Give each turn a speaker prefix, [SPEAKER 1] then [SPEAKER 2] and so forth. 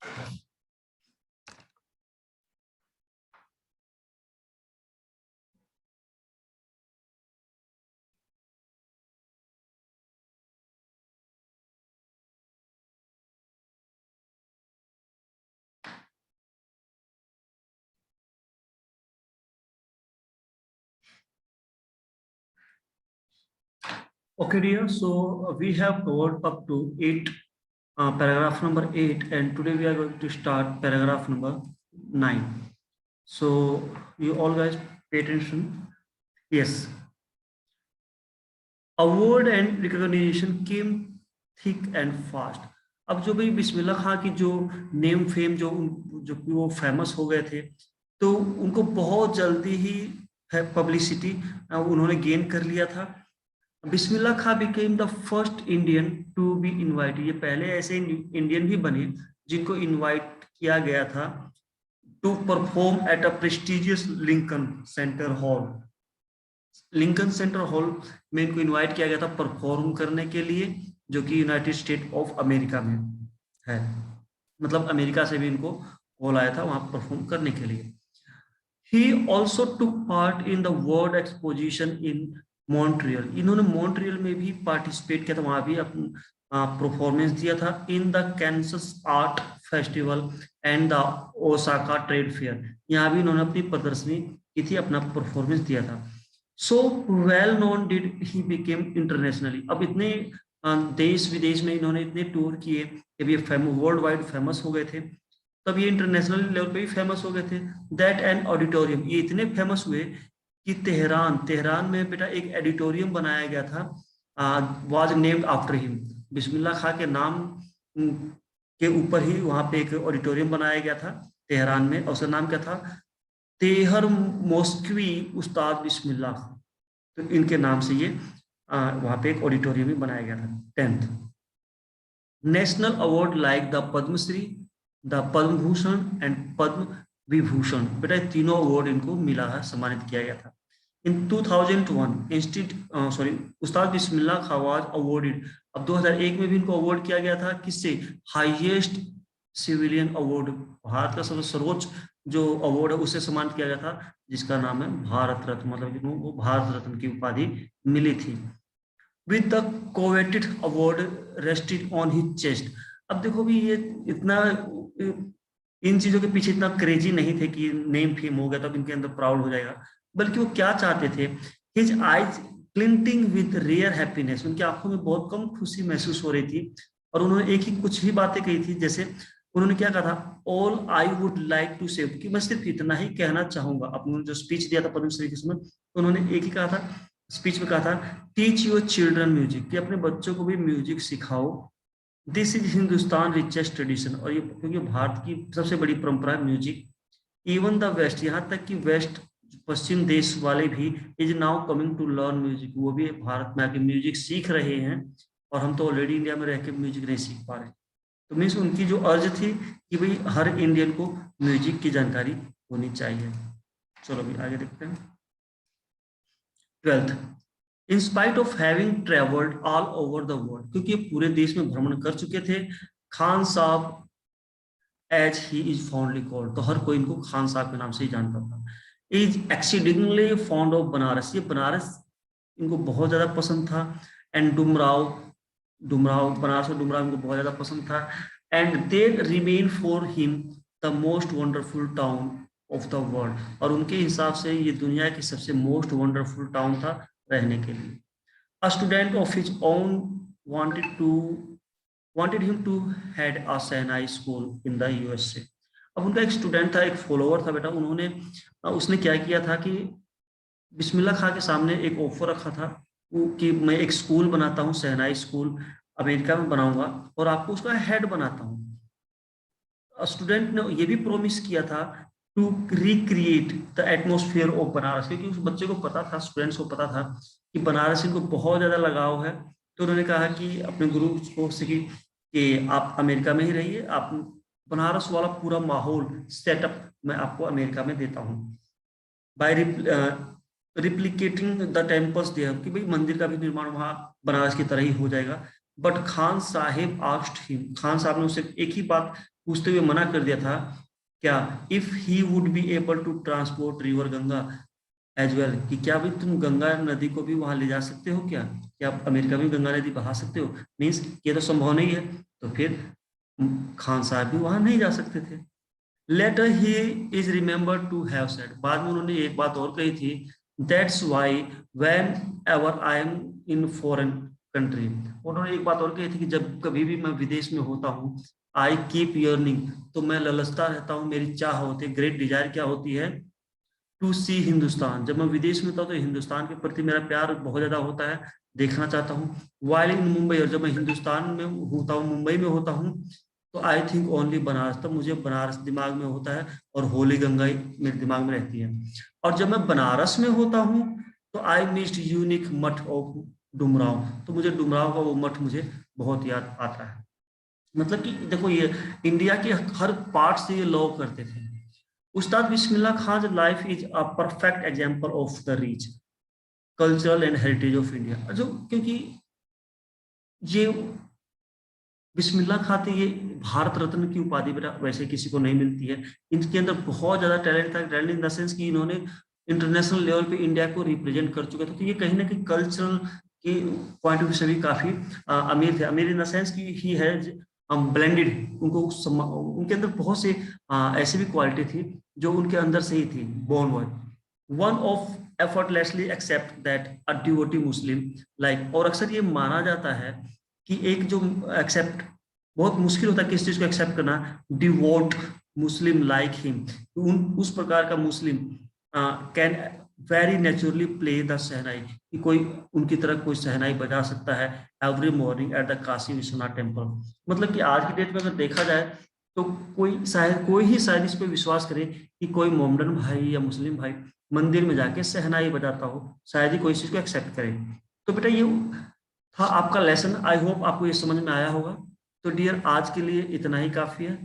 [SPEAKER 1] Okay, dear. So we have covered up to paragraph number 8, and today we are going to start paragraph number 9. So you all guys pay attention. Yes. Award and recognition came thick and fast. अब जो भाई बिस्मिल्लाह खां की जो name fame जो वो famous हो गए थे, तो उनको बहुत जल्दी ही पब्लिसिटी उन्होंने गेन कर लिया था। Bismillah Khan became the first Indian to be invited. ये पहले ऐसे इंडियन भी बने जिनको इनवाइट किया गया था to perform at a prestigious Lincoln Center hall. Lincoln Center hall में इनको इनवाइट किया गया था परफॉर्म करने के लिए, जो कि यूनाइटेड स्टेट ऑफ अमेरिका में है। मतलब अमेरिका से भी इनको कॉल आया था वहां परफॉर्म करने के लिए। He also took part in the world exposition in Montreal. इन्होंने मॉन्ट्रियल में भी पार्टिसिपेट किया था, वहां भी अपना परफॉर्मेंस दिया था। In the Kansas art festival and the Osaka trade fair, यहाँ भी इन्होंने अपनी प्रदर्शनी की थी, अपना परफॉर्मेंस दिया था। So well known did he became internationally. अब इतने देश विदेश में इन्होंने इतने टूर किए कि ये वर्ल्ड वाइड फेमस हो गए थे, तब ये इंटरनेशनल लेवल पे भी फेमस हो गए थे। दैट एन ऑडिटोरियम, ये इतने फेमस हुए कि तेहरान में बेटा एक एडिटोरियम बनाया गया था, वाज नेम्ड आफ्टर हिम। बिस्मिल्लाह खां के नाम के ऊपर ही वहां पे एक ऑडिटोरियम बनाया गया था तेहरान में, और उसका नाम क्या था? तेहर मॉस्कवी उस्ताद बिस्मिल्लाह खां। तो इनके नाम से ये वहां पे एक ऑडिटोरियम भी बनाया गया था। 10th national award like the Padmashri, the Padma Bhushan and Padma Vibhushan, बेटा तीनों अवार्ड इनको मिला है, सम्मानित किया गया था। इन 2001 उस्ताद बिस्मिल्लाह खां वाज अवार्डेड। अब 2001 में भी इनको अवार्ड किया गया था, किससे? हाईएस्ट सिविलियन अवार्ड, भारत का सबसे सर्वोच्च जो अवार्ड है उससे सम्मानित किया गया था, जिसका नाम है भारत रत्न। मतलब वो भारत रत्न की उपाधि मिली थी। With the coveted award rested on his chest. अब देखो भी ये इतना इन चीजों के पीछे इतना क्रेजी नहीं थे कि नेम फेम हो गया तो इनके अंदर प्राउड हो जाएगा, बल्कि वो क्या चाहते थे? His eyes glinting with rare happiness, उनकी आंखों में बहुत कम खुशी महसूस हो रही थी। और उन्होंने एक ही कुछ ही बातें कही थी, जैसे उन्होंने क्या कहा था? All I would like to say, कि मैं सिर्फ इतना ही कहना चाहूंगा। अपने जो स्पीच दिया था पद्मश्री के समय, तो उन्होंने एक ही कहा था, स्पीच में कहा था, टीच योर चिल्ड्रन म्यूजिक, कि अपने बच्चों को भी म्यूजिक सिखाओ। This is Hindustan richest tradition, और ये क्योंकि भारत की सबसे बड़ी परंपरा है म्यूजिक। इवन द वेस्ट, यहाँ तक कि वेस्ट पश्चिम देश वाले भी is now coming to learn music, वो भी भारत में आके म्यूजिक सीख रहे हैं, और हम तो ऑलरेडी इंडिया में रह के म्यूजिक नहीं सीख पा रहे। तो मीन्स उनकी जो अर्ज थी कि भाई हर इंडियन को म्यूजिक की जानकारी होनी चाहिए। चलो अभी आगे देखते हैं। 12th in spite of having travelled all over the world, क्योंकि पूरे देश में भ्रमण कर चुके थे, Khan Sahab as he is fondly called, तो हर कोई इनको खान साहब के नाम से ही जानता था। Is exceedingly fond of Banaras, ये बनारस इनको बहुत ज्यादा पसंद था। एंड डुमराव बनारस और डुमराव इनको बहुत ज्यादा पसंद था। And they remain for him the most wonderful town of the world, और उनके हिसाब से ये दुनिया की सबसे मोस्ट वंडरफुल टाउन था रहने के लिए। A student of his own wanted him to head a Sainai school in the USA. अब उनका एक स्टूडेंट था, एक फॉलोअर था बेटा, उसने क्या किया था कि बिस्मिल्लाह खां के सामने एक ऑफर रखा था कि मैं एक स्कूल बनाता हूँ, सहनाई स्कूल अमेरिका में बनाऊंगा, और आपको उसका हेड बनाता हूँ। स्टूडेंट ने ये भी प्रॉमिस किया था to recreate the atmosphere of Banaras, क्योंकि उस बच्चे को पता था, स्टूडेंट्स को पता था कि बनारस इनको बहुत ज्यादा लगाव है। तो उन्होंने कहा कि अपने गुरु को कि आप अमेरिका में ही रहिए, आप बनारस वाला पूरा माहौल सेटअप मैं आपको अमेरिका में देता हूँ। By replicating the temples there, कि भाई मंदिर का भी निर्माण वहां बनारस की तरह ही हो जाएगा। बट खान साहब आस्क्ड हिम, खान साहब ने उसे एक ही बात पूछते हुए मना कर दिया था क्या, if he would be able to transport river Ganga as well, कि क्या भी तुम गंगा नदी को भी वहां ले जा सकते हो क्या आप अमेरिका में गंगा नदी बहा सकते हो, मीन्स ये तो संभव नहीं है। तो फिर खान साहब भी वहां नहीं जा सकते थे। Later he is remembered to have said, बाद में उन्होंने एक बात और कही थी, that's why whenever I am in foreign country, उन्होंने एक बात और कही थी कि जब कभी भी मैं विदेश में होता हूँ, आई कीप यर्निंग, तो मैं ललचता रहता हूँ, मेरी चाह होती है, ग्रेट डिजायर क्या होती है, टू सी हिंदुस्तान, जब मैं विदेश में था तो हिंदुस्तान के प्रति मेरा प्यार बहुत ज्यादा होता है, देखना चाहता हूँ। वाइल इन मुंबई, और जब मैं हिंदुस्तान में होता हूँ, मुंबई में होता हूँ, तो आई थिंक ओनली बनारस, तब मुझे बनारस दिमाग में होता है और होली गंगा ही मेरे दिमाग में रहती है। और जब मैं बनारस में होता हूँ तो आई मिस्ड यूनिक मठ ऑफ डुमराव, तो मुझे डुमराव का वो मठ मुझे बहुत याद आता है। मतलब कि देखो ये इंडिया के हर पार्ट से ये लव करते थे। Ustad Bismillah Khan life is a perfect example of the rich cultural and heritage of India, जो क्योंकि ये बिस्मिल्लाह खान थे, ये भारत रत्न की उपाधि वैसे किसी को नहीं मिलती है। इनके अंदर बहुत ज्यादा टैलेंट था, टैलेंट इन द सेंस कि इन्होंने इंटरनेशनल लेवल पे इंडिया को रिप्रेजेंट कर चुके थे, तो ये कहीं ना कहीं कल्चरल के पॉइंट ऑफ व्यू से भी काफी अमीर थे। अमीर इन द सेंस कि ही है ब्लेंडेड, उनके अंदर बहुत से ऐसी भी क्वालिटी थी जो उनके अंदर से ही थी, born boy. One of effortlessly accept that a devotee Muslim like, और अक्सर ये माना जाता है कि एक जो एक्सेप्ट, बहुत मुश्किल होता है किस चीज को एक्सेप्ट करना, डिवोट मुस्लिम लाइक हिम, उस प्रकार का Muslim can very naturally play the shehnai, कि कोई उनकी तरह कोई शहनाई बजा सकता है every morning at the Kashi Vishwanath temple. मतलब कि आज की डेट में अगर देखा जाए तो कोई ही शायद इस पर विश्वास करे कि कोई मोमडन भाई या मुस्लिम भाई मंदिर में जाके शहनाई बजाता हो, शायद ही कोई चीज को एक्सेप्ट करे। तो बेटा ये था आपका लेसन, आई होप आपको ये समझ में आया होगा। तो डियर आज के लिए इतना ही काफी है।